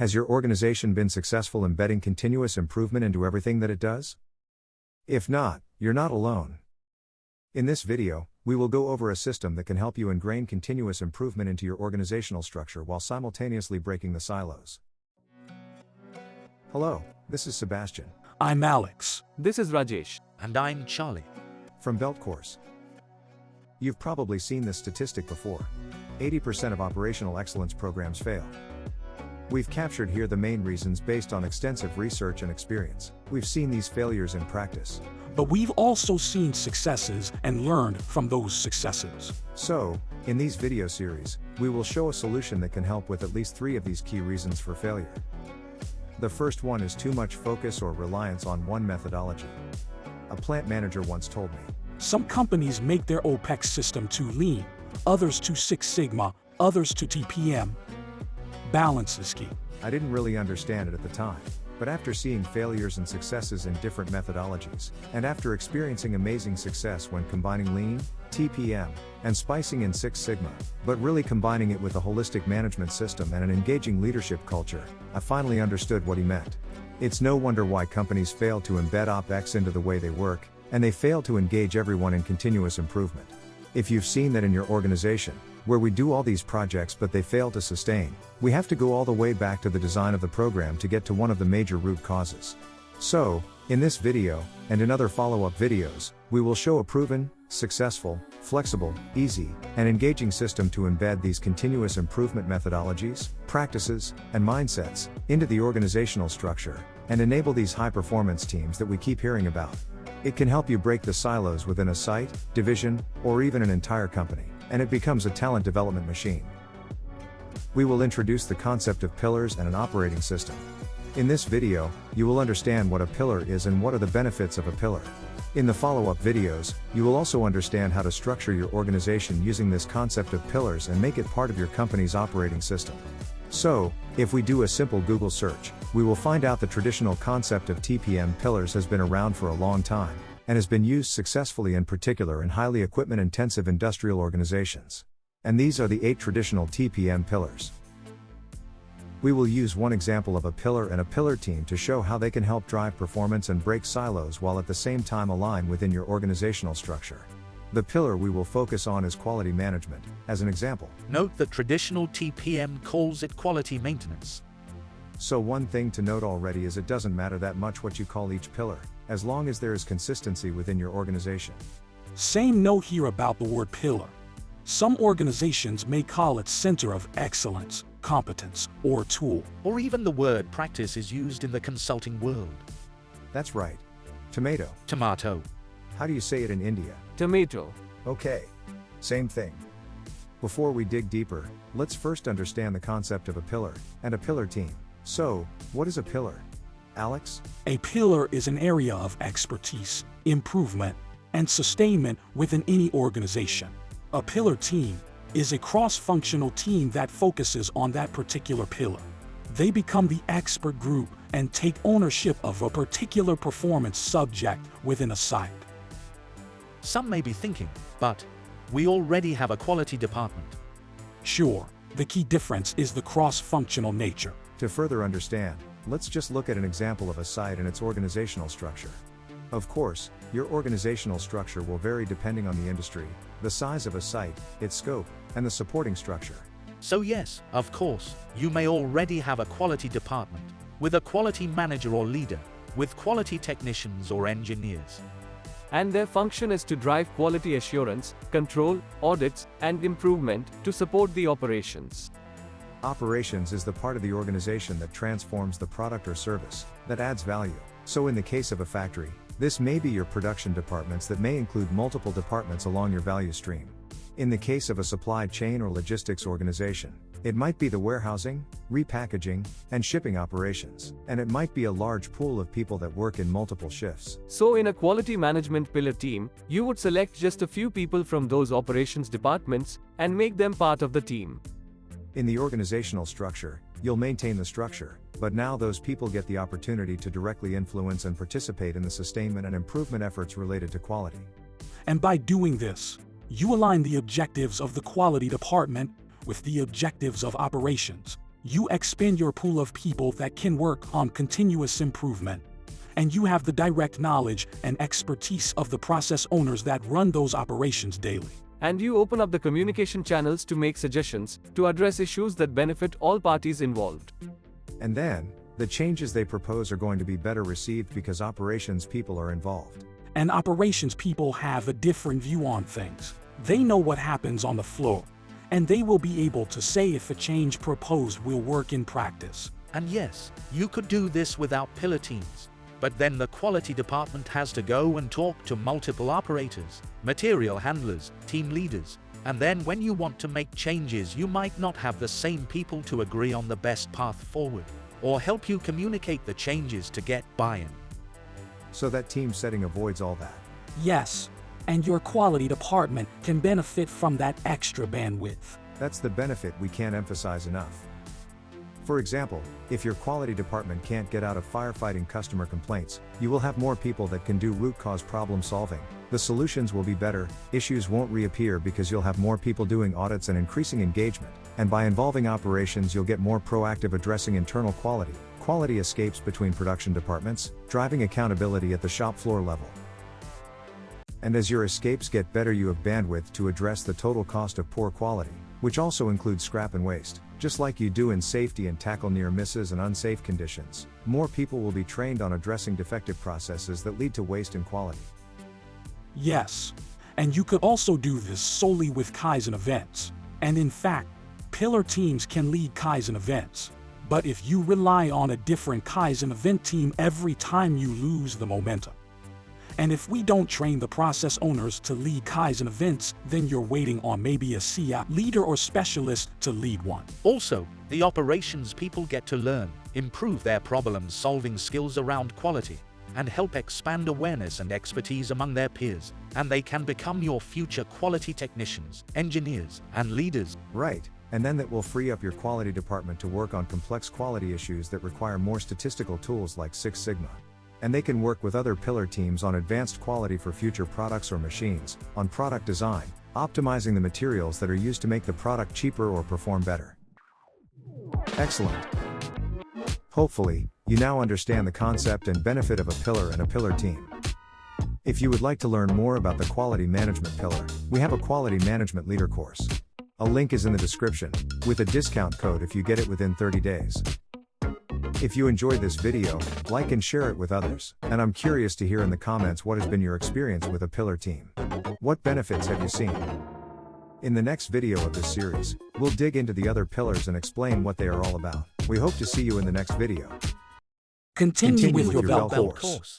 Has your organization been successful embedding continuous improvement into everything that it does? If not, you're not alone. In this video, we will go over a system that can help you ingrain continuous improvement into your organizational structure while simultaneously breaking the silos. Hello, this is Sebastian. I'm Alex. This is Rajesh. And I'm Charlie. From Belt Course. You've probably seen this statistic before. 80% of operational excellence programs fail. We've captured here the main reasons based on extensive research and experience. We've seen these failures in practice. But we've also seen successes and learned from those successes. So, in these video series, we will show a solution that can help with at least 3 of these key reasons for failure. The first one is too much focus or reliance on one methodology. A plant manager once told me, some companies make their OpEx system too lean, others too Six Sigma, others to TPM. Balance is key. I didn't really understand it at the time, but after seeing failures and successes in different methodologies, and after experiencing amazing success when combining Lean, TPM, and spicing in Six Sigma, but really combining it with a holistic management system and an engaging leadership culture, I finally understood what he meant. It's no wonder why companies fail to embed OpEx into the way they work, and they fail to engage everyone in continuous improvement. If you've seen that in your organization, where we do all these projects but they fail to sustain, we have to go all the way back to the design of the program to get to one of the major root causes. So, in this video, and in other follow-up videos, we will show a proven, successful, flexible, easy, and engaging system to embed these continuous improvement methodologies, practices, and mindsets into the organizational structure, and enable these high-performance teams that we keep hearing about. It can help you break the silos within a site, division, or even an entire company, and it becomes a talent development machine. We will introduce the concept of pillars and an operating system. In this video, you will understand what a pillar is and what are the benefits of a pillar. In the follow-up videos, you will also understand how to structure your organization using this concept of pillars and make it part of your company's operating system. So, if we do a simple Google search, we will find out the traditional concept of TPM pillars has been around for a long time, and has been used successfully in particular in highly equipment-intensive industrial organizations. And these are the 8 traditional TPM pillars. We will use one example of a pillar and a pillar team to show how they can help drive performance and break silos while at the same time align within your organizational structure. The pillar we will focus on is quality management, as an example. Note that traditional TPM calls it quality maintenance. So one thing to note already is it doesn't matter that much what you call each pillar, as long as there is consistency within your organization. Same note here about the word pillar. Some organizations may call it center of excellence, competence, or tool. Or even the word practice is used in the consulting world. That's right. Tomato. Tomato. How do you say it in India? Tomato. Okay. Same thing. Before we dig deeper, let's first understand the concept of a pillar, and a pillar team. So, what is a pillar? Alex? A pillar is an area of expertise, improvement, and sustainment within any organization. A pillar team is a cross-functional team that focuses on that particular pillar. They become the expert group and take ownership of a particular performance subject within a site. Some may be thinking, but we already have a quality department. Sure, the key difference is the cross-functional nature. To further understand, let's just look at an example of a site and its organizational structure. Of course, your organizational structure will vary depending on the industry, the size of a site, its scope, and the supporting structure. So yes, of course, you may already have a quality department, with a quality manager or leader, with quality technicians or engineers. And their function is to drive quality assurance, control, audits, and improvement to support the operations. Operations is the part of the organization that transforms the product or service, that adds value. So in the case of a factory, this may be your production departments that may include multiple departments along your value stream. In the case of a supply chain or logistics organization, it might be the warehousing, repackaging, and shipping operations, and it might be a large pool of people that work in multiple shifts. So in a quality management pillar team, you would select just a few people from those operations departments and make them part of the team. In the organizational structure, you'll maintain the structure, but now those people get the opportunity to directly influence and participate in the sustainment and improvement efforts related to quality. And by doing this, you align the objectives of the quality department with the objectives of operations. You expand your pool of people that can work on continuous improvement. And you have the direct knowledge and expertise of the process owners that run those operations daily. And you open up the communication channels to make suggestions, to address issues that benefit all parties involved. And then, the changes they propose are going to be better received because operations people are involved. And operations people have a different view on things. They know what happens on the floor, and they will be able to say if a change proposed will work in practice. And yes, you could do this without pillar teams. But then the quality department has to go and talk to multiple operators, material handlers, team leaders. And then when you want to make changes, you might not have the same people to agree on the best path forward, or help you communicate the changes to get buy-in. So that team setting avoids all that. Yes, and your quality department can benefit from that extra bandwidth. That's the benefit we can't emphasize enough. For example, if your quality department can't get out of firefighting customer complaints, you will have more people that can do root cause problem solving. The solutions will be better, issues won't reappear because you'll have more people doing audits and increasing engagement, and by involving operations you'll get more proactive addressing internal quality. Quality escapes between production departments, driving accountability at the shop floor level. And as your escapes get better, you have bandwidth to address the total cost of poor quality, which also includes scrap and waste. Just like you do in safety and tackle near misses and unsafe conditions, more people will be trained on addressing defective processes that lead to waste and quality. Yes, and you could also do this solely with Kaizen events. And in fact, pillar teams can lead Kaizen events. But if you rely on a different Kaizen event team every time, you lose the momentum. And if we don't train the process owners to lead Kaizen events, then you're waiting on maybe a CI leader or specialist to lead one. Also, the operations people get to learn, improve their problem-solving skills around quality, and help expand awareness and expertise among their peers, and they can become your future quality technicians, engineers, and leaders. Right, and then that will free up your quality department to work on complex quality issues that require more statistical tools like Six Sigma. And they can work with other pillar teams on advanced quality for future products or machines, on product design, optimizing the materials that are used to make the product cheaper or perform better. Excellent. Hopefully, you now understand the concept and benefit of a pillar and a pillar team. If you would like to learn more about the quality management pillar, we have a quality management leader course. A link is in the description, with a discount code if you get it within 30 days. If you enjoyed this video, like and share it with others, and I'm curious to hear in the comments what has been your experience with a pillar team. What benefits have you seen? In the next video of this series, we'll dig into the other pillars and explain what they are all about. We hope to see you in the next video. Continue with your belt belt course. course.